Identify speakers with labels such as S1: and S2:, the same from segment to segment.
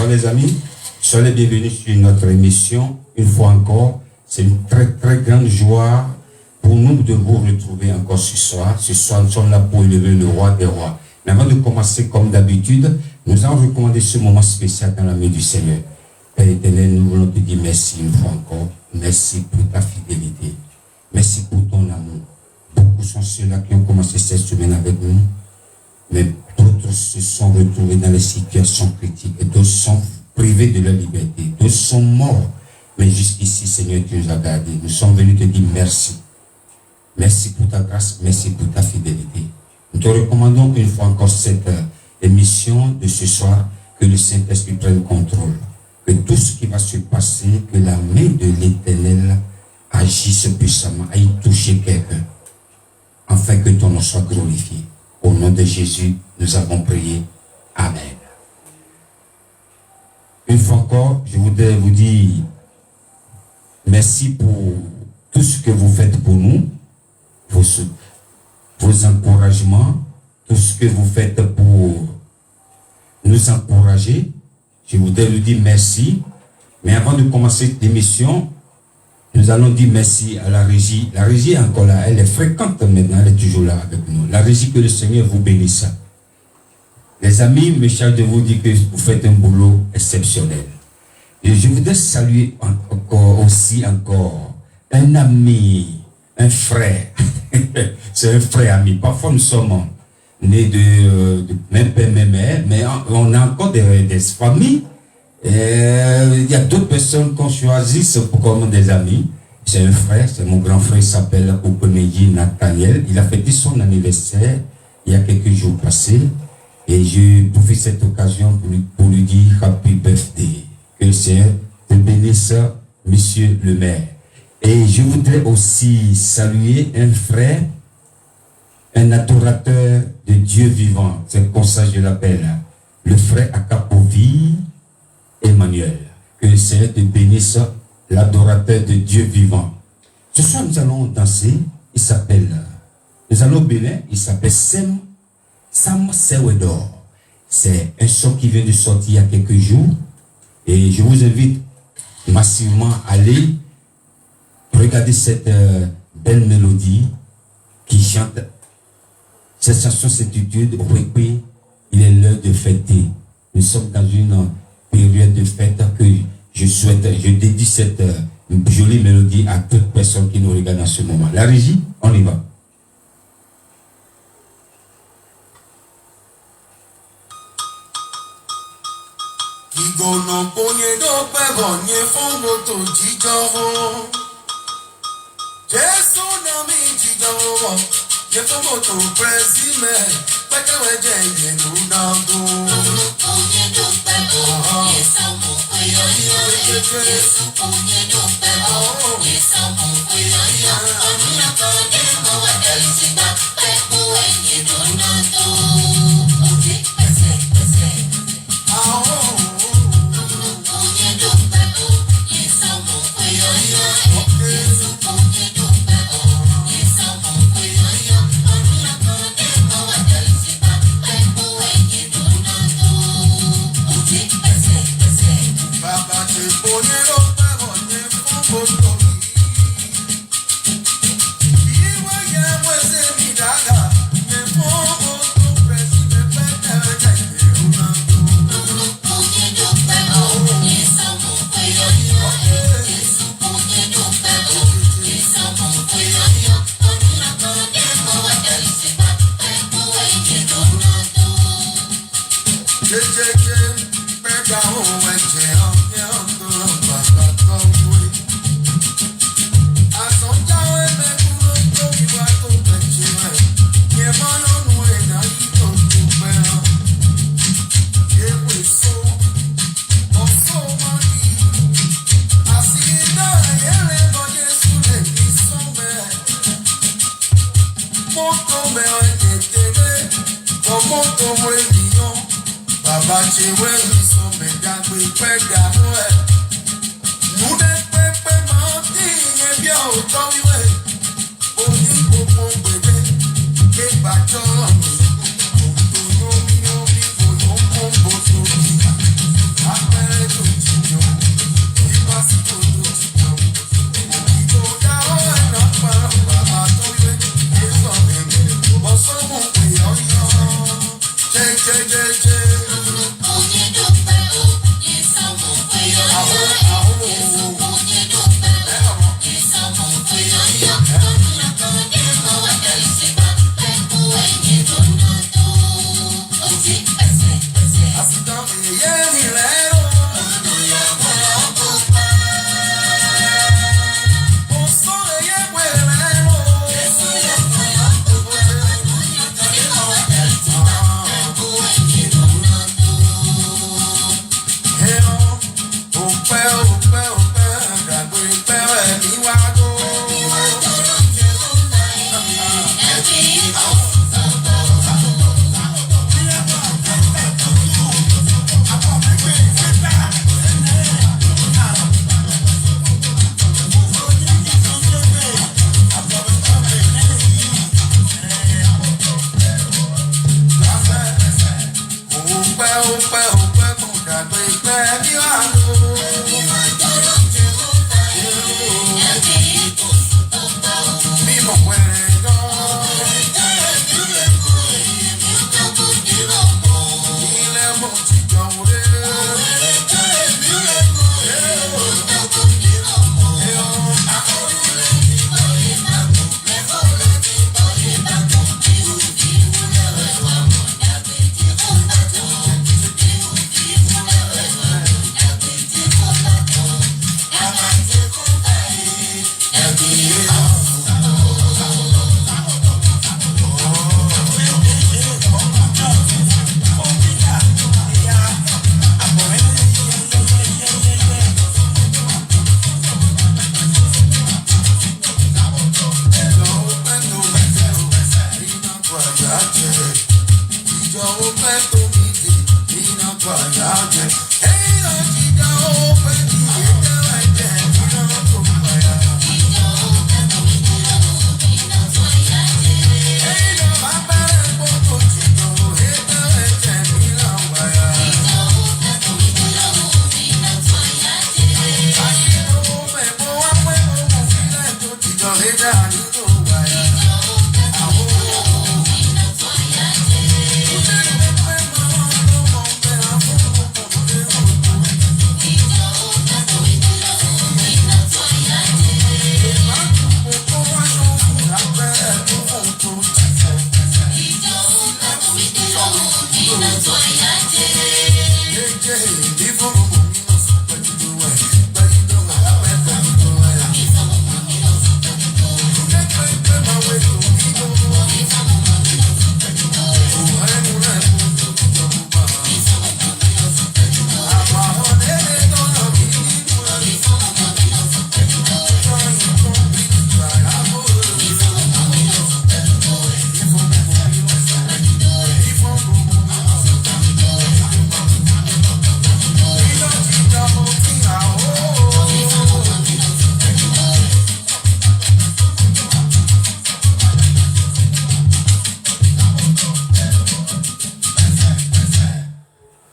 S1: Bonsoir les amis, soyez les bienvenus sur notre émission. Une fois encore, c'est une très très grande joie pour nous de vous retrouver encore ce soir. Ce soir, nous sommes là pour élever le roi des rois. Mais avant de commencer comme d'habitude, nous allons recommander ce moment spécial dans la main du Seigneur. Père éternel, nous voulons te dire merci une fois encore. Merci pour ta fidélité. Merci pour ton amour. Beaucoup sont ceux-là qui ont commencé cette semaine avec nous, mais d'autres se sont retrouvés dans les situations critiques et d'autres sont privés de leur liberté. D'autres sont morts. Mais jusqu'ici, Seigneur, tu nous as gardés. Nous sommes venus te dire merci. Merci pour ta grâce, merci pour ta fidélité. Nous te recommandons une fois encore cette émission de ce soir, que le Saint-Esprit prenne contrôle. Que tout ce qui va se passer, que la main de l'Éternel agisse puissamment, aille toucher quelqu'un, afin que ton nom soit glorifié. Au nom de Jésus, nous avons prié. Amen. Une fois encore, je voudrais vous dire merci pour tout ce que vous faites pour nous, vos encouragements, tout ce que vous faites pour nous encourager. Je voudrais vous dire merci. Mais avant de commencer l'émission, nous allons dire merci à la régie. La régie est encore là. Elle est fréquente maintenant. Elle est toujours là avec nous. La régie, que le Seigneur vous bénisse. Les amis, me charge de vous dire que vous faites un boulot exceptionnel. Et je voudrais saluer encore un ami, un frère. C'est un frère ami. Parfois, nous sommes nés de même père, même mère, mais on a encore des familles. Il y a d'autres personnes qu'on choisit comme des amis. C'est un frère, c'est mon grand frère, il s'appelle Okoneji Nathaniel. Il a fêté son anniversaire il y a quelques jours passés. Et je profite de cette occasion pour lui dire Happy Birthday. Que le Seigneur te bénisse, monsieur le maire. Et je voudrais aussi saluer un frère, un adorateur de Dieu vivant. C'est comme ça que je l'appelle. Le frère Akapovi Emmanuel. Que le Seigneur te bénisse, l'adorateur de Dieu vivant. Ce soir, nous allons danser. Il s'appelle, nous allons au Bénin. Il s'appelle Sam Sewedor. C'est un son qui vient de sortir il y a quelques jours. Et je vous invite massivement à aller regarder cette belle mélodie qui chante. Cette chanson s'intitule Requiem. Il est l'heure de fêter. Nous sommes dans une période de fête que je dédie cette jolie mélodie à toute personne qui nous regarde en ce moment. La régie, on y va.
S2: Ìgbóná bóyé ló pẹ̀bọ̀ ní fún mọ́tò jíjọ́ wọn. Jésù náà mi jíjọ́ wọn. Ní fún mọ́tò pẹ́sìmẹ̀ pẹ́kẹ́wẹ́jẹ́ ìyẹ̀lú náà gùn.
S3: Bóyé ló pẹ̀bọ̀ ní sọ́mù péyọ̀yọ̀. Jésù bóyé ló pẹ̀bọ̀ ní sọ́mù péyọ̀yọ̀. Ọdún àkọ́dé mọ́ wẹ́dẹ̀ ìsìgbà pẹ̀kú ẹ̀yìn ló náà tó. Òde pẹ̀sẹ̀ pẹ̀sẹ̀.
S2: I'm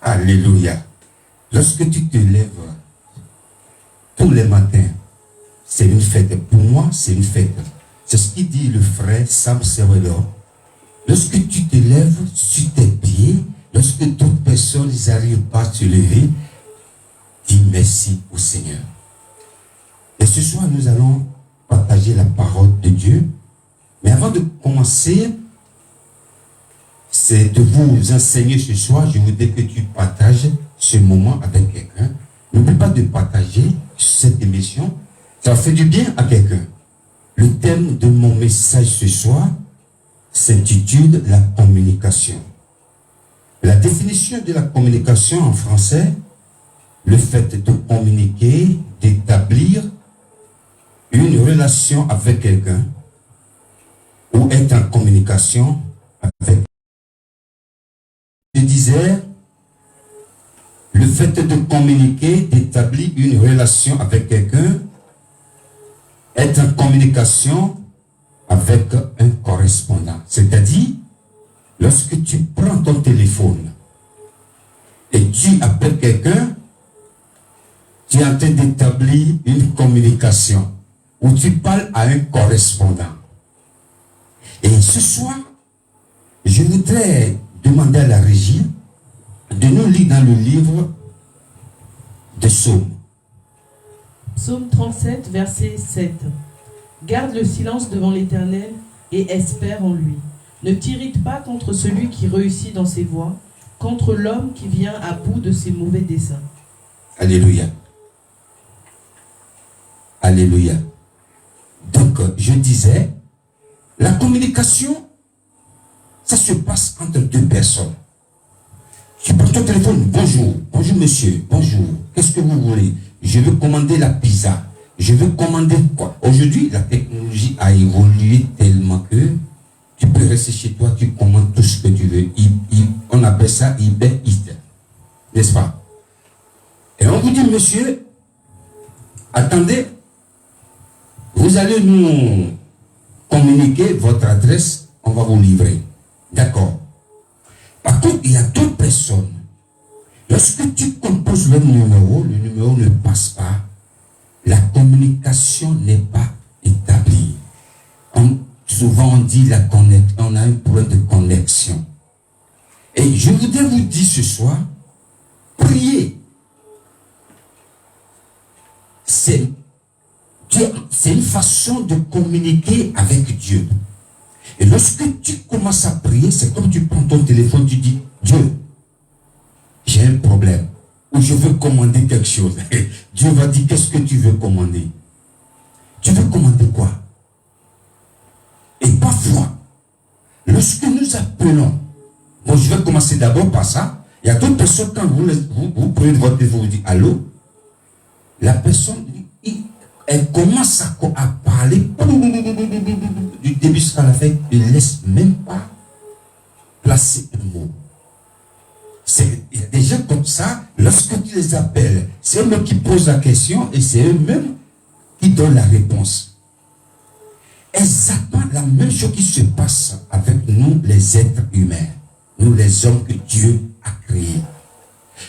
S1: Alléluia. Lorsque tu te lèves tous les matins, c'est une fête. Pour moi, c'est une fête. C'est ce qu'il dit le frère Sam Servedor. Lorsque tu te lèves sur tes pieds, lorsque d'autres personnes n'arrivent pas à se lever, dis merci au Seigneur. Et ce soir, nous allons partager la parole de Dieu. Mais avant de commencer, c'est de vous enseigner ce soir. Je voudrais que tu partages ce moment avec quelqu'un. N'oublie pas de partager cette émission. Ça fait du bien à quelqu'un. Le thème de mon message ce soir s'intitule la communication. La définition de la communication en français, le fait de communiquer, d'établir une relation avec quelqu'un ou être en communication avec. Je disais, le fait de communiquer, d'établir une relation avec quelqu'un, être en communication avec un correspondant. C'est-à-dire, lorsque tu prends ton téléphone et tu appelles quelqu'un, tu es en train d'établir une communication où tu parles à un correspondant. Et ce soir, je voudrais demander à la régie de nous lire dans le livre de Psaume.
S4: Psaume 37, verset 7. Garde le silence devant l'Éternel et espère en lui. Ne t'irrite pas contre celui qui réussit dans ses voies, contre l'homme qui vient à bout de ses mauvais desseins.
S1: Alléluia. Alléluia. Donc, je disais, la communication, ça se passe entre deux personnes. Tu prends ton téléphone, bonjour, bonjour monsieur, bonjour, qu'est-ce que vous voulez? Je veux commander la pizza. Je veux commander quoi? Aujourd'hui, la technologie a évolué tellement que tu peux rester chez toi, tu commandes tout ce que tu veux. On appelle ça Uber Eats, n'est-ce pas? Et on vous dit, monsieur, attendez, vous allez nous communiquer votre adresse, on va vous livrer. D'accord. Par contre, il y a d'autres personnes Lorsque tu composes le numéro ne passe pas. La communication n'est pas établie. Souvent on dit on a un problème de connexion. Et je voudrais vous dire ce soir, prier. C'est une façon de communiquer avec Dieu. Et lorsque tu commences à prier, c'est comme tu prends ton téléphone, tu dis, Dieu, j'ai un problème, ou je veux commander quelque chose. Dieu va dire, qu'est-ce que tu veux commander? Tu veux commander quoi? Et parfois, lorsque nous appelons, bon, je vais commencer d'abord par ça. Il y a d'autres personnes, quand vous prenez votre téléphone, vous dites allô, la personne, elle commence à parler du début jusqu'à la fin, elle ne laisse même pas placer un mot. Il y a des gens comme ça, lorsque tu les appelles, c'est eux-mêmes qui posent la question et c'est eux-mêmes qui donnent la réponse. Exactement la même chose qui se passe avec nous, les êtres humains, nous les hommes que Dieu a créés.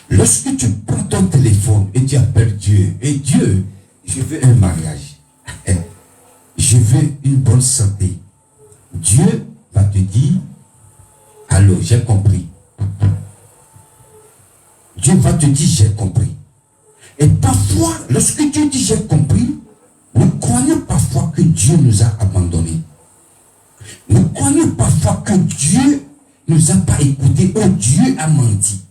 S1: Lorsque tu prends ton téléphone et tu appelles Dieu, et Dieu, je veux un mariage, je veux une bonne santé, Dieu va te dire, allô, j'ai compris. Dieu va te dire, j'ai compris. Et parfois, lorsque Dieu dit, j'ai compris, nous croyons parfois que Dieu nous a abandonnés. Nous croyons parfois que Dieu ne nous a pas écoutés, ou Dieu a menti.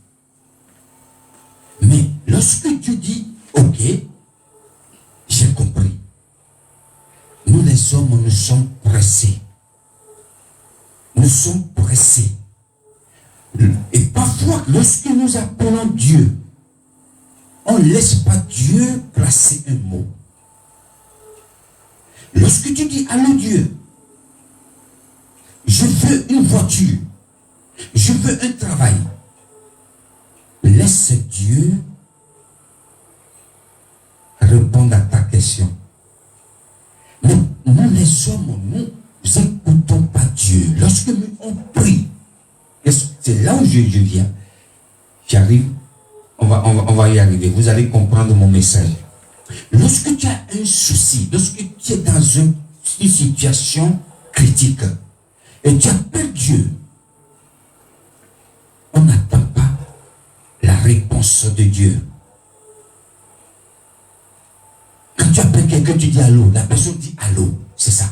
S1: Mais lorsque Dieu dit, ok, j'ai compris. Nous les hommes, nous sommes pressés. Nous sommes pressés. Et parfois, lorsque nous appelons Dieu, on ne laisse pas Dieu placer un mot. Lorsque tu dis, allô Dieu, je veux une voiture, je veux un travail, laisse Dieu répondre à ta question. Mais nous les hommes, nous n'écoutons pas Dieu. Lorsque nous on prie, c'est là où je viens. J'arrive, on va y arriver. Vous allez comprendre mon message. Lorsque tu as un souci, lorsque tu es dans une situation critique et tu appelles Dieu, on n'attend pas la réponse de Dieu. Quand tu appelles quelqu'un, tu dis allô, la personne dit allô, c'est ça.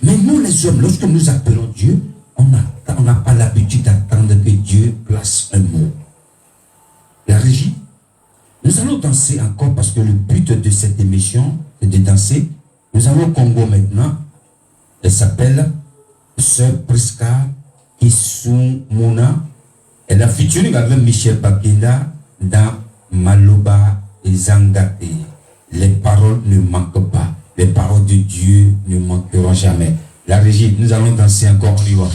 S1: Mais nous les hommes, lorsque nous appelons Dieu, on n'a pas l'habitude d'attendre que Dieu place un mot. La régie, nous allons danser encore parce que le but de cette émission, c'est de danser. Nous allons au Congo maintenant. Elle s'appelle Sœur Priska Kisumuna. Elle a featuring avec Michel Bakenda dans Maloba et Zangate. Les paroles ne manquent pas. Les paroles de Dieu ne manqueront jamais. La régie, nous allons danser encore, on y va.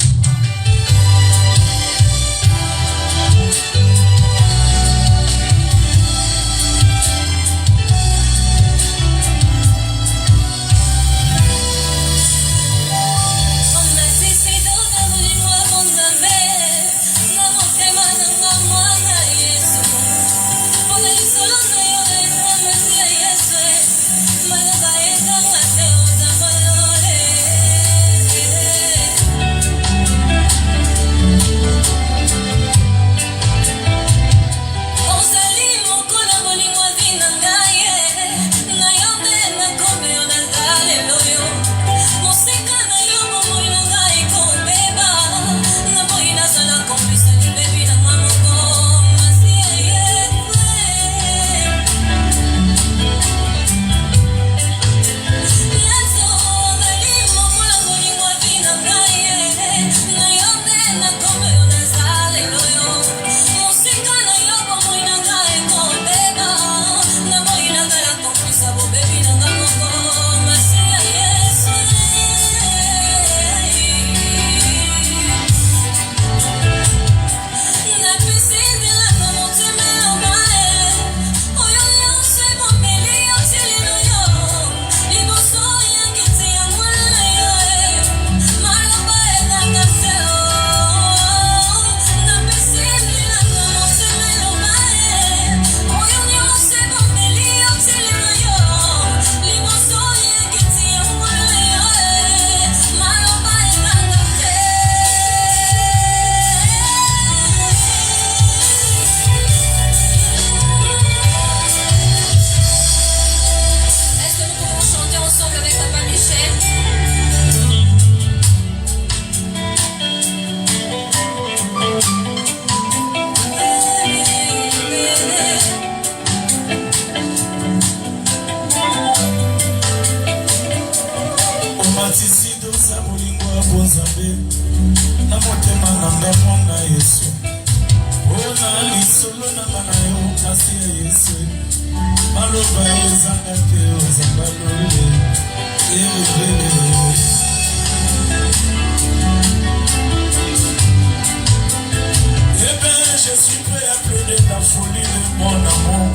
S2: Je suis prêt à plaider la folie de mon amour.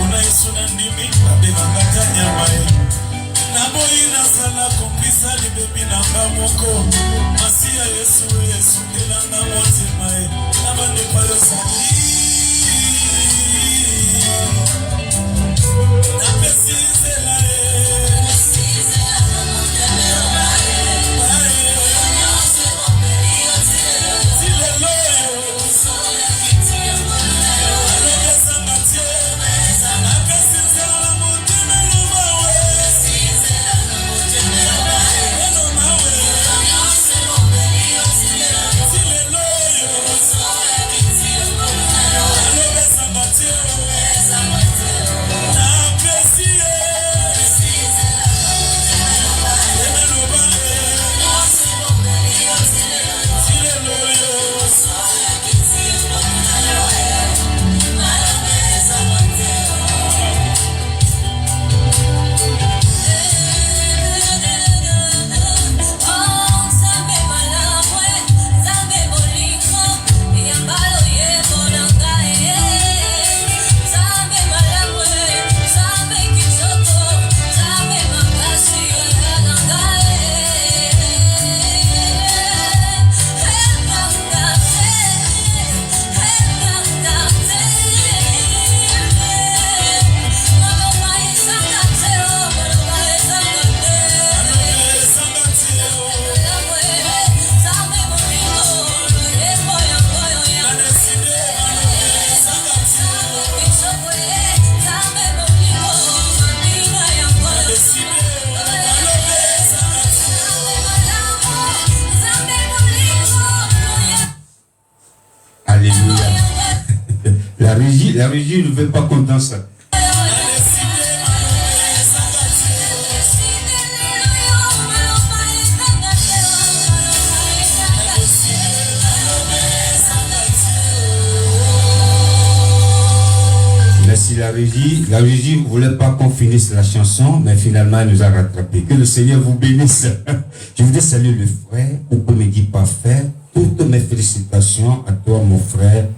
S2: On a isunandimi, babenganga nyamae. Naboyi nasala kompisa libebi nanga moko. Masiya Yesu Yesu ndelanga motema e. Nabande payo sali. Napesi zela e.
S1: La régie ne veut pas qu'on danse. Merci la régie. La régie ne voulait pas qu'on finisse la chanson, mais finalement elle nous a rattrapé. Que le Seigneur vous bénisse. Je voudrais saluer le frère, au comédie parfait. Toutes mes félicitations à toi mon frère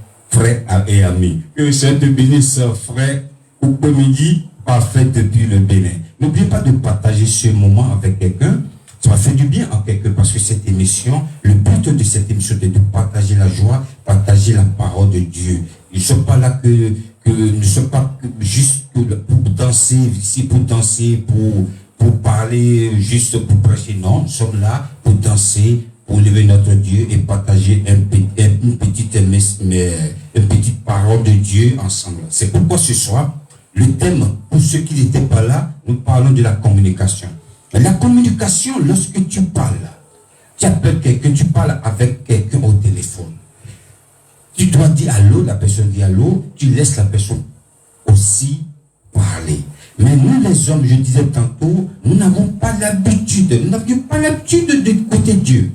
S1: et ami. Que le Seigneur te bénisse, frère, au comédie parfait depuis le Bénin. N'oubliez pas de partager ce moment avec quelqu'un. Ça va faire du bien à quelqu'un parce que cette émission, le but de cette émission est de partager la joie, partager la parole de Dieu. Ils ne sont pas là que ne sont pas juste pour danser, ici pour danser, pour parler, juste pour prêcher. Non, nous sommes là pour danser, pour lever notre Dieu et partager une petite parole de Dieu ensemble. C'est pourquoi ce soir, le thème, pour ceux qui n'étaient pas là, nous parlons de la communication. La communication, lorsque tu parles, tu appelles quelqu'un, tu parles avec quelqu'un au téléphone. Tu dois dire allô, la personne dit allô, tu laisses la personne aussi parler. Mais nous les hommes, je disais tantôt, nous n'avons pas l'habitude, nous n'avions pas l'habitude d'écouter Dieu.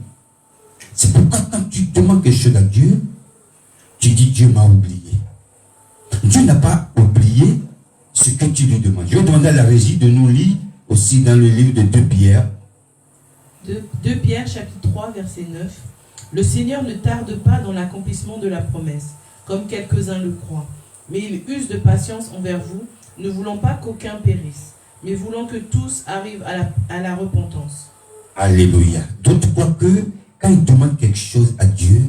S1: C'est pourquoi quand tu demandes quelque chose à Dieu, tu dis Dieu m'a oublié. Dieu n'a pas oublié ce que tu lui demandes. Je vais demander à la régie de nous lire aussi dans le livre de 2 Pierre.
S4: 2 Pierre chapitre 3 verset 9. Le Seigneur ne tarde pas dans l'accomplissement de la promesse, comme quelques-uns le croient. Mais il use de patience envers vous, ne voulant pas qu'aucun périsse, mais voulant que tous arrivent à la repentance.
S1: Alléluia. D'autres croient que quand ils demandent quelque chose à Dieu,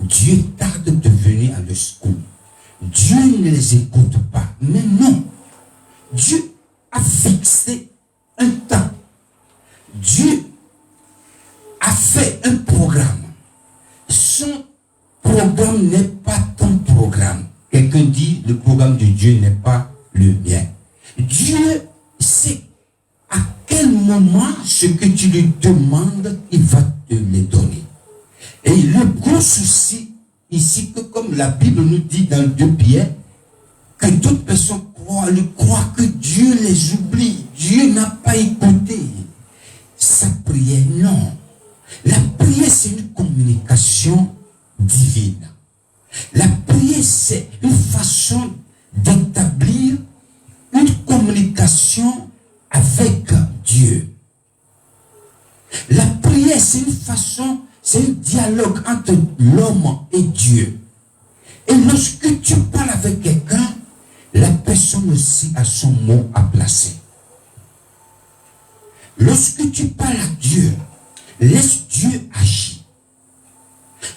S1: Dieu tarde de venir à leur secours. Dieu ne les écoute pas. Mais non. Dieu a fixé un temps. Dieu a fait un programme. Son programme n'est pas ton programme. Quelqu'un dit, le programme de Dieu n'est pas le mien. Dieu sait à quel moment ce que tu lui demandes, il va te le donner. Et le gros souci ici, que comme la Bible nous dit dans 2 Pierre, que d'autres personnes croient que Dieu les oublie. Dieu n'a pas écouté sa prière. Non. La prière, c'est une communication divine. La prière, c'est son mot à placer. Lorsque tu parles à Dieu, laisse Dieu agir.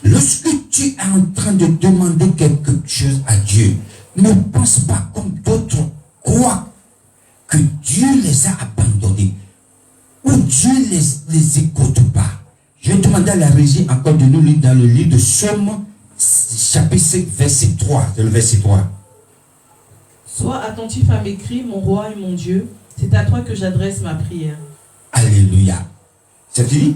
S1: Lorsque tu es en train de demander quelque chose à Dieu, ne pense pas comme d'autres croient que Dieu les a abandonnés ou Dieu les écoute pas. Je vais demander à la régie encore de nous lire dans le livre de Somme, chapitre 5, verset 3. C'est le verset 3.
S4: Sois attentif à mes cris, mon roi et mon Dieu. C'est à toi que j'adresse ma prière.
S1: Alléluia. C'est fini?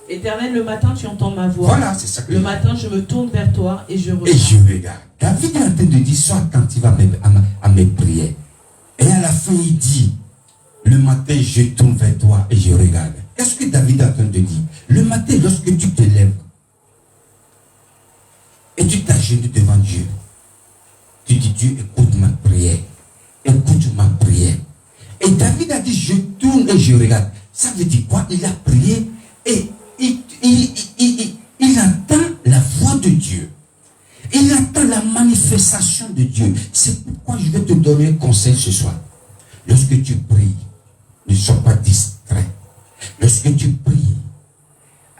S4: Éternel, le matin, tu entends ma voix.
S1: Voilà, c'est ça que
S4: Le matin, je me tourne vers toi et je regarde.
S1: Et je regarde. David est en train de dire, sois attentif à mes prières. Et à la fin, il dit, le matin, je tourne vers toi et je regarde. Qu'est-ce que David est en train de dire? Le matin, lorsque tu te lèves et tu t'agenouilles devant Dieu, tu dis, Dieu, écoute ma prière. Écoute ma prière. Et David a dit, je tourne et je regarde. Ça veut dire quoi? Il a prié et il entend la voix de Dieu. Il attend la manifestation de Dieu. C'est pourquoi je vais te donner un conseil ce soir. Lorsque tu pries, ne sois pas distrait. Lorsque tu pries,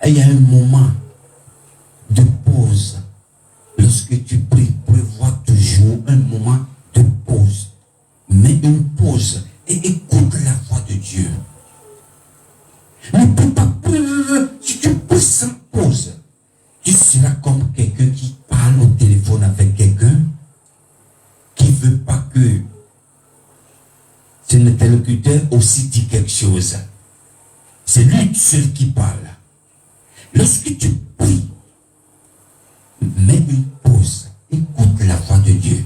S1: il y a un moment de pause. Lorsque tu pries, prévois toujours un moment de pause. Mets une pause et écoute la voix de Dieu. Ne peux pas prier. Si tu pries sans pause, tu seras comme quelqu'un qui parle au téléphone avec quelqu'un qui ne veut pas que son interlocuteur aussi dit quelque chose. C'est lui seul qui parle. Lorsque tu pries, mets une pause. Écoute la voix de Dieu.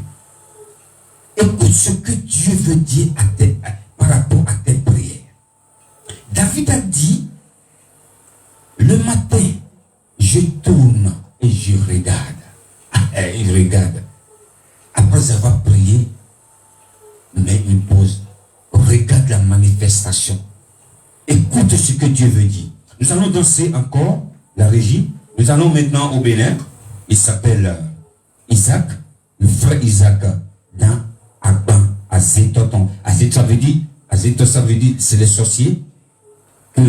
S1: Écoute ce que Dieu veut dire par rapport à tes prières. David a dit, le matin, je tourne et je regarde. Il regarde. Après avoir prié, mets une pause. Regarde la manifestation. Écoute ce que Dieu veut dire. Nous allons danser encore, la régie. Nous allons maintenant au Bénin. Il s'appelle Isaac, le frère Isaac, dans Agban, Azétoton. Azétoton, ça veut dire, c'est les sorciers. Que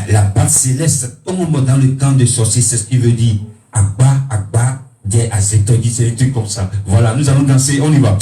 S1: la base céleste tombe dans le camp des sorciers, c'est ce qui veut dire Agba, des Azétoton, c'est un truc comme ça. Voilà, nous allons danser, on y va.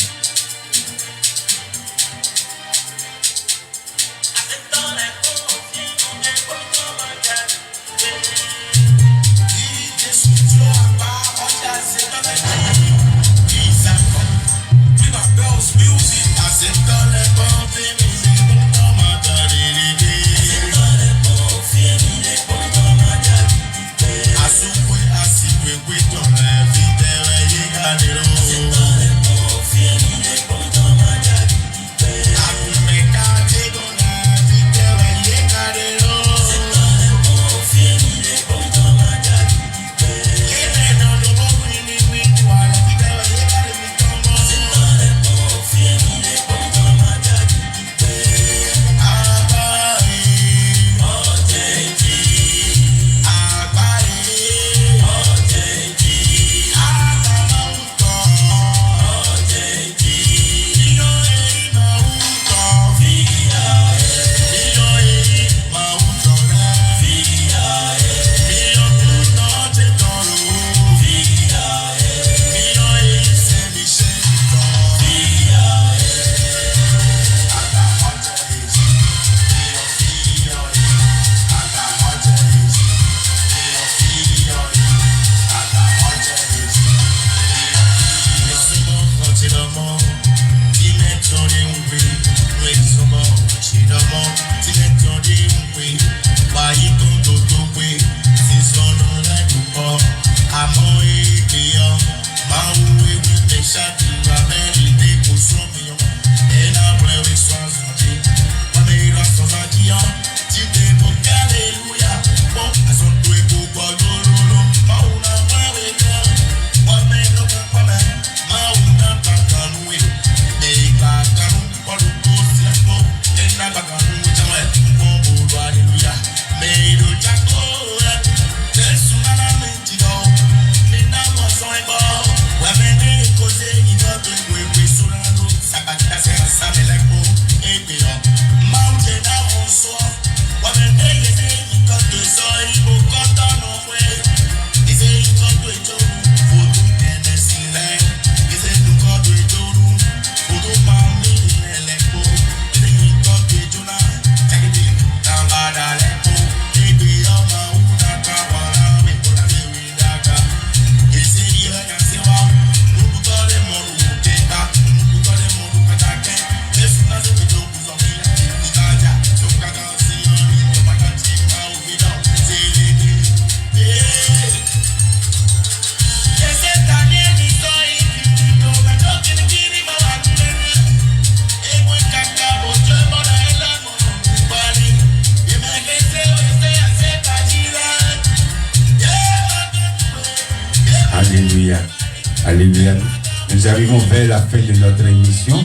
S1: Nous arrivons vers la fin de notre émission.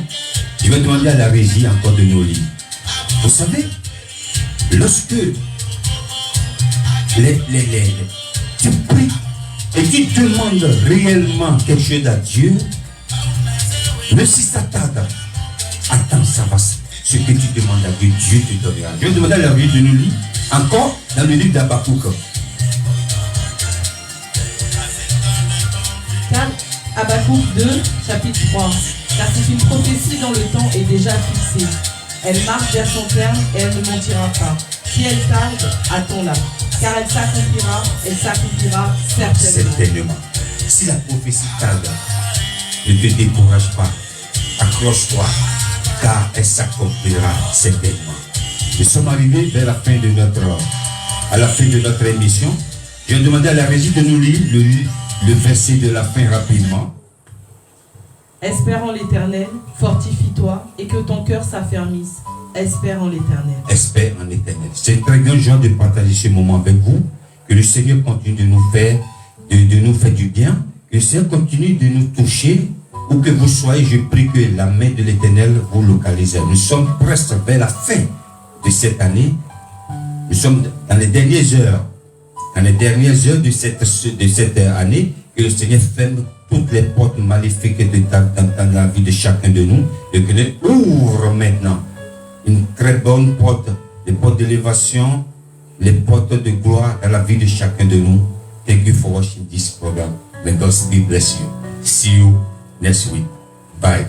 S1: Je vais demander à la régie encore de nous lire. Vous savez, lorsque tu pries et tu demandes réellement quelque chose à Dieu, même si ça tarde, attends, ça va. Ce que tu demandes à Dieu, Dieu te donnera. Je vais demander à la régie de nous lire encore dans le livre d'Habakkuk.
S4: Habakkuk 2, chapitre 3. Car c'est une prophétie dont le temps est déjà fixé. Elle marche vers son terme et elle ne mentira pas. Si elle tarde, attends-la. Car elle s'accomplira certainement.
S1: Si la prophétie tarde, ne te décourage pas. Accroche-toi, car elle s'accomplira certainement. Nous sommes arrivés vers la fin de notre émission. Je vais demander à la régie de nous lire le verset de la fin rapidement.
S4: Espère en l'Éternel, fortifie-toi et que ton cœur s'affermisse. Espère en l'Éternel.
S1: Espère en l'Éternel. C'est une très grande joie de partager ce moment avec vous. Que le Seigneur continue de nous faire du bien. Que le Seigneur continue de nous toucher. Où que vous soyez, je prie que la main de l'Éternel vous localise. Nous sommes presque vers la fin de cette année. Nous sommes dans les dernières heures. Dans les dernières heures de cette année, que le Seigneur ferme toutes les portes maléfiques dans la vie de chacun de nous. Et que l'Éternel ouvre maintenant une très bonne porte, les portes d'élévation, les portes de gloire dans la vie de chacun de nous. Thank you for watching this program. May God bless you. See you next week. Bye.